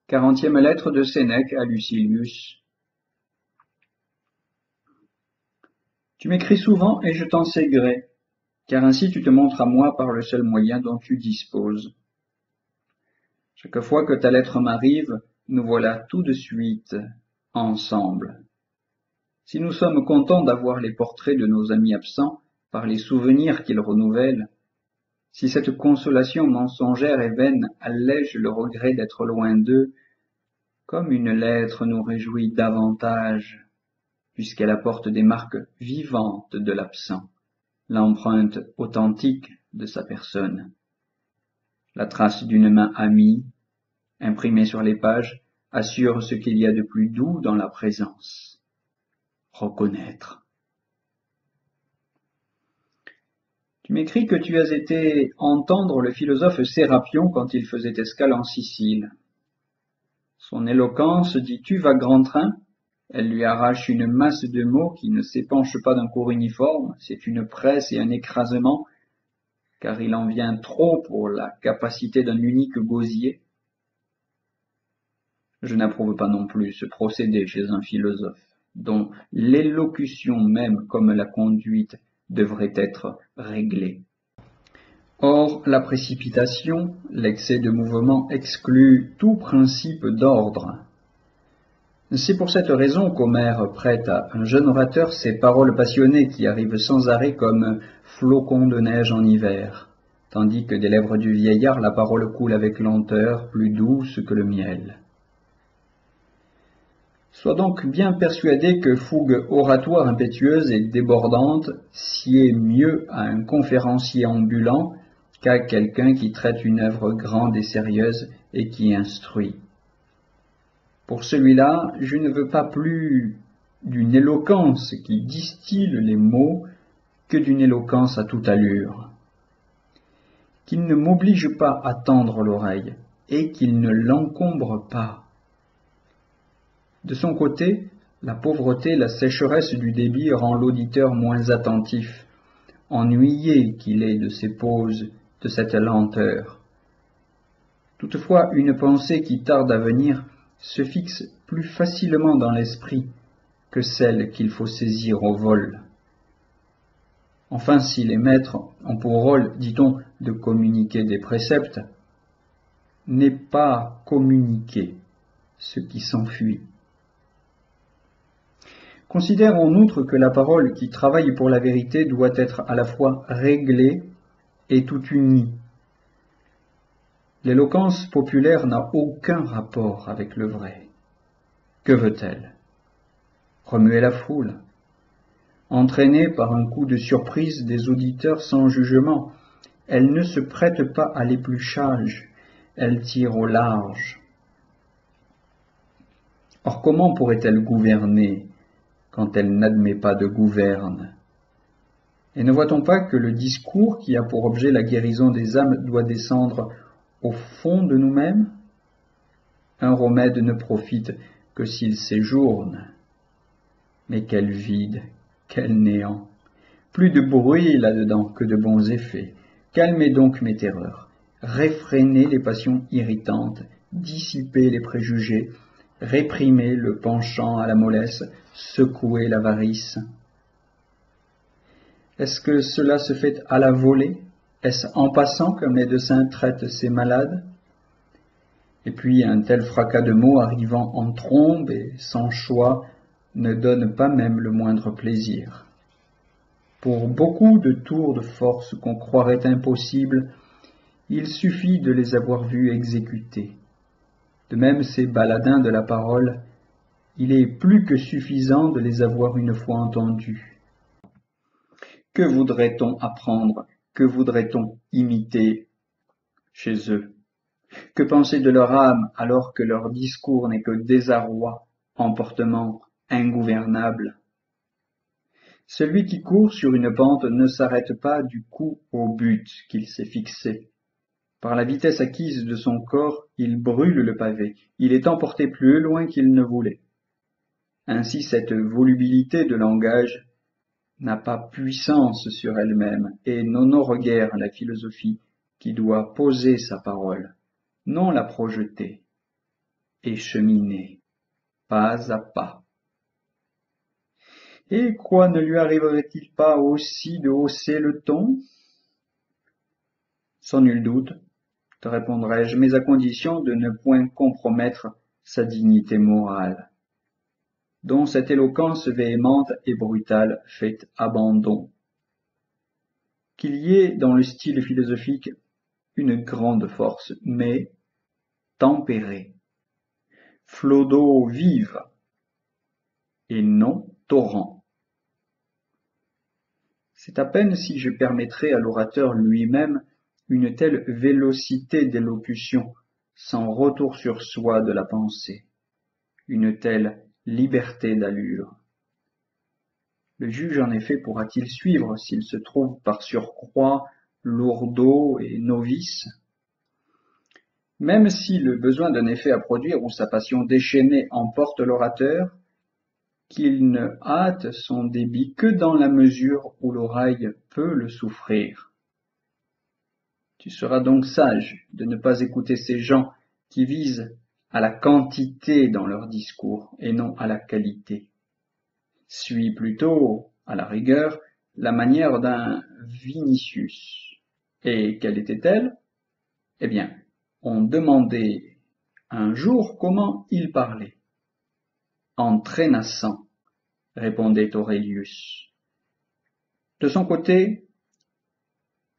40e lettre de Sénèque à Lucilius. Tu m'écris souvent et je t'en sais gré, car ainsi tu te montres à moi par le seul moyen dont tu disposes. Chaque fois que ta lettre m'arrive, nous voilà tout de suite ensemble. Si nous sommes contents d'avoir les portraits de nos amis absents par les souvenirs qu'ils renouvellent, si cette consolation mensongère et vaine allège le regret d'être loin d'eux, comme une lettre nous réjouit davantage, puisqu'elle apporte des marques vivantes de l'absent, l'empreinte authentique de sa personne. La trace d'une main amie, imprimée sur les pages, assure ce qu'il y a de plus doux dans la présence. Reconnaître. Tu m'écris que tu as été entendre le philosophe Sérapion quand il faisait escale en Sicile. Son éloquence, dis-tu, va grand train. Elle lui arrache une masse de mots qui ne s'épanchent pas d'un cours uniforme, c'est une presse et un écrasement, car il en vient trop pour la capacité d'un unique gosier. Je n'approuve pas non plus ce procédé chez un philosophe, dont l'élocution même comme la conduite devrait être réglée. Or, la précipitation, l'excès de mouvement exclut tout principe d'ordre. C'est pour cette raison qu'Homère prête à un jeune orateur ces paroles passionnées qui arrivent sans arrêt comme flocons de neige en hiver, tandis que des lèvres du vieillard la parole coule avec lenteur, plus douce que le miel. Sois donc bien persuadé que fougue oratoire impétueuse et débordante sied mieux à un conférencier ambulant qu'à quelqu'un qui traite une œuvre grande et sérieuse et qui instruit. Pour celui-là, je ne veux pas plus d'une éloquence qui distille les mots que d'une éloquence à toute allure. Qu'il ne m'oblige pas à tendre l'oreille et qu'il ne l'encombre pas. De son côté, la pauvreté, la sécheresse du débit rend l'auditeur moins attentif, ennuyé qu'il est de ces pauses, de cette lenteur. Toutefois, une pensée qui tarde à venir se fixe plus facilement dans l'esprit que celle qu'il faut saisir au vol. Enfin, si les maîtres ont pour rôle, dit-on, de communiquer des préceptes, n'est pas communiquer ce qui s'enfuit. Considère en outre que la parole qui travaille pour la vérité doit être à la fois réglée et tout unie. L'éloquence populaire n'a aucun rapport avec le vrai. Que veut-elle? Remuer la foule, entraînée par un coup de surprise des auditeurs sans jugement. Elle ne se prête pas à l'épluchage, elle tire au large. Or, comment pourrait-elle gouverner quand elle n'admet pas de gouverne? Et ne voit-on pas que le discours qui a pour objet la guérison des âmes doit descendre au fond de nous-mêmes? Un remède ne profite que s'il séjourne. Mais quel vide, quel néant! Plus de bruit là-dedans que de bons effets. Calmez donc mes terreurs, réfrénez les passions irritantes, dissipez les préjugés, réprimez le penchant à la mollesse, secouez l'avarice. Est-ce que cela se fait à la volée? Est-ce en passant qu'un médecin traite ses malades? Et puis un tel fracas de mots arrivant en trombe et sans choix ne donne pas même le moindre plaisir. Pour beaucoup de tours de force qu'on croirait impossibles, il suffit de les avoir vus exécutés. De même ces baladins de la parole, il est plus que suffisant de les avoir une fois entendus. Que voudrait-on apprendre? Que voudrait-on imiter chez eux? Que penser de leur âme alors que leur discours n'est que désarroi, emportement ingouvernable? Celui qui court sur une pente ne s'arrête pas du coup au but qu'il s'est fixé. Par la vitesse acquise de son corps, il brûle le pavé, il est emporté plus loin qu'il ne voulait. Ainsi cette volubilité de langage n'a pas puissance sur elle-même et n'honore guère la philosophie qui doit poser sa parole, non la projeter. et cheminer, pas à pas. Et quoi ne lui arriverait-il pas aussi de hausser le ton? Sans nul doute, te répondrai-je, mais à condition de ne point compromettre sa dignité morale, dont cette éloquence véhémente et brutale fait abandon. Qu'il y ait dans le style philosophique une grande force, mais tempérée, flot d'eau vive, et non torrent. C'est à peine si je permettrais à l'orateur lui-même une telle vélocité d'élocution, sans retour sur soi de la pensée, une telle liberté d'allure. Le juge en effet pourra-t-il suivre s'il se trouve par surcroît lourdeau et novice? Même si le besoin d'un effet à produire ou sa passion déchaînée emporte l'orateur, qu'il ne hâte son débit que dans la mesure où l'oreille peut le souffrir. Tu seras donc sage de ne pas écouter ces gens qui visent à la quantité dans leur discours et non à la qualité. Suis plutôt, à la rigueur, la manière d'un Vinicius. Et quelle était-elle? Eh bien, on demandait un jour comment il parlait. En trénassant, répondait Aurelius. De son côté,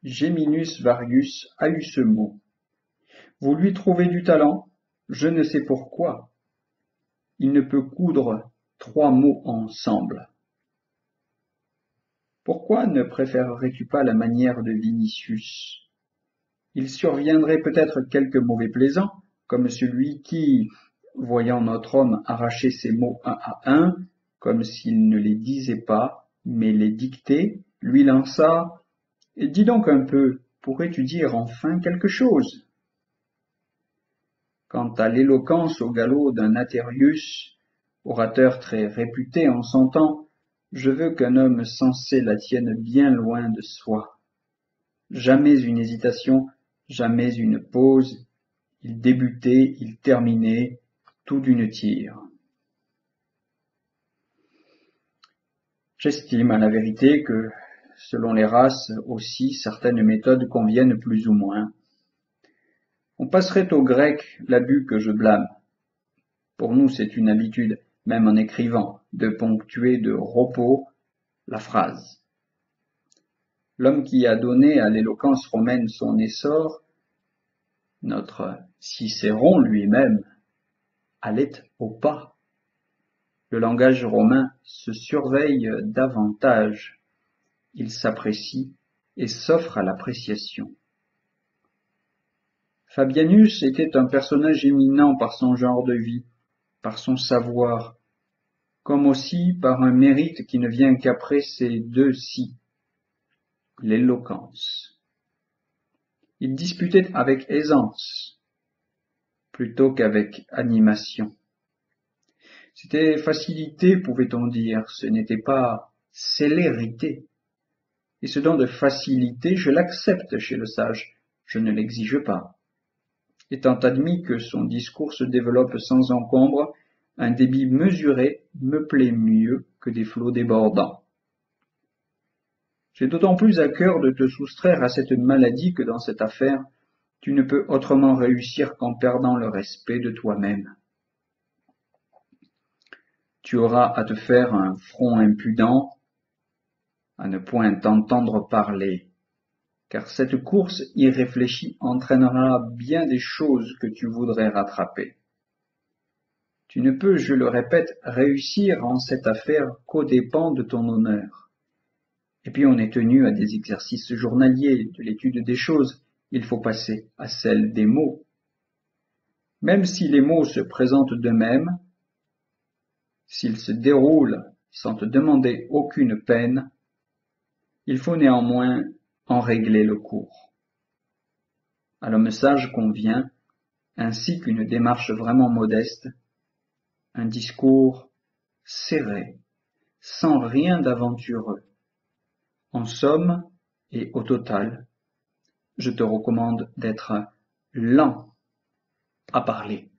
Geminus Varius a eu ce mot. Vous lui trouvez du talent, je ne sais pourquoi. Il ne peut coudre 3 mots ensemble. Pourquoi ne préférerais-tu pas la manière de Vinicius? Il surviendrait peut-être quelque mauvais plaisant, comme celui qui, voyant notre homme arracher ses mots un à un, comme s'il ne les disait pas, mais les dictait, lui lança « Dis donc un peu, pourrais-tu dire enfin quelque chose ?» Quant à l'éloquence au galop d'un Atérius, orateur très réputé en son temps, je veux qu'un homme sensé la tienne bien loin de soi. Jamais une hésitation, jamais une pause, il débutait, il terminait, tout d'une tire. J'estime à la vérité que, selon les races aussi, certaines méthodes conviennent plus ou moins. On passerait au grec l'abus que je blâme. Pour nous, c'est une habitude, même en écrivant, de ponctuer de repos la phrase. L'homme qui a donné à l'éloquence romaine son essor, notre Cicéron lui-même, allait au pas. Le langage romain se surveille davantage, il s'apprécie et s'offre à l'appréciation. Fabianus était un personnage éminent par son genre de vie, par son savoir, comme aussi par un mérite qui ne vient qu'après ces deux si, l'éloquence. Il disputait avec aisance, plutôt qu'avec animation. C'était facilité, pouvait-on dire, ce n'était pas célérité. Et ce don de facilité, je l'accepte chez le sage, je ne l'exige pas. Étant admis que son discours se développe sans encombre, un débit mesuré me plaît mieux que des flots débordants. J'ai d'autant plus à cœur de te soustraire à cette maladie que dans cette affaire, tu ne peux autrement réussir qu'en perdant le respect de toi-même. Tu auras à te faire un front impudent, à ne point t'entendre parler, car cette course irréfléchie entraînera bien des choses que tu voudrais rattraper. Tu ne peux, je le répète, réussir en cette affaire qu'aux dépens de ton honneur. Et puis on est tenu à des exercices journaliers de l'étude des choses, il faut passer à celle des mots. Même si les mots se présentent d'eux-mêmes, s'ils se déroulent sans te demander aucune peine, il faut néanmoins en régler le cours. À l'homme sage convient, ainsi qu'une démarche vraiment modeste, un discours serré, sans rien d'aventureux. En somme, et au total, je te recommande d'être lent à parler.